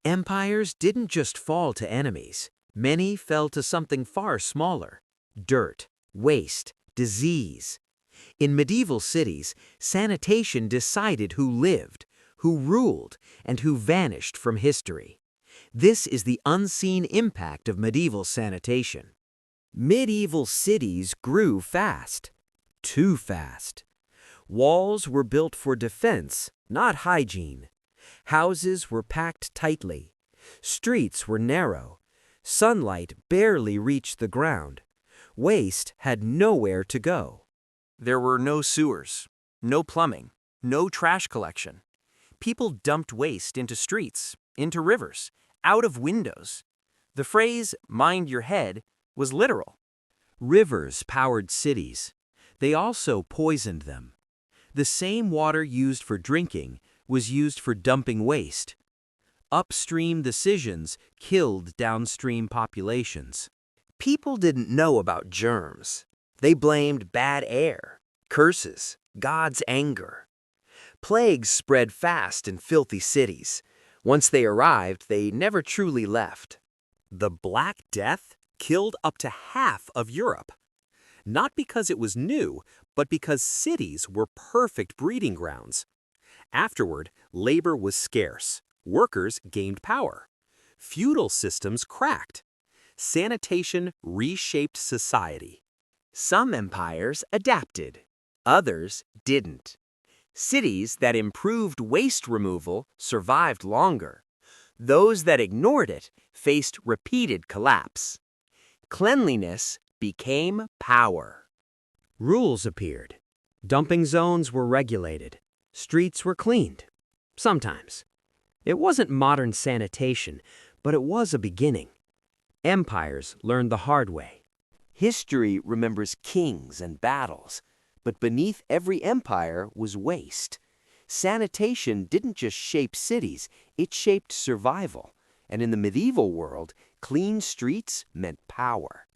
Empires didn't just fall to enemies. Many fell to something far smaller: dirt, waste, disease. In medieval cities, sanitation decided who lived, who ruled, and who vanished from history. This is the unseen impact of medieval sanitation. Medieval cities grew fast. Too fast. Walls were built for defense, not hygiene. Houses were packed tightly. Streets were narrow. Sunlight barely reached the ground. Waste had nowhere to go. There were no sewers, no plumbing, no trash collection. People dumped waste into streets, into rivers, out of windows. The phrase, "mind your head," was literal. Rivers powered cities. They also poisoned them. The same water used for drinking was used for dumping waste. Upstream decisions killed downstream populations. People didn't know about germs. They blamed bad air, curses, God's anger. Plagues spread fast in filthy cities. Once they arrived, they never truly left. The Black Death killed up to half of Europe. Not because it was new, but because cities were perfect breeding grounds. Afterward, labor was scarce. Workers gained power. Feudal systems cracked. Sanitation reshaped society. Some empires adapted. Others didn't. Cities that improved waste removal survived longer. Those that ignored it faced repeated collapse. Cleanliness became power. Rules appeared. Dumping zones were regulated. Streets were cleaned. Sometimes. It wasn't modern sanitation, but it was a beginning. Empires learned the hard way. History remembers kings and battles, but beneath every empire was waste. Sanitation didn't just shape cities, it shaped survival. And in the medieval world, clean streets meant power.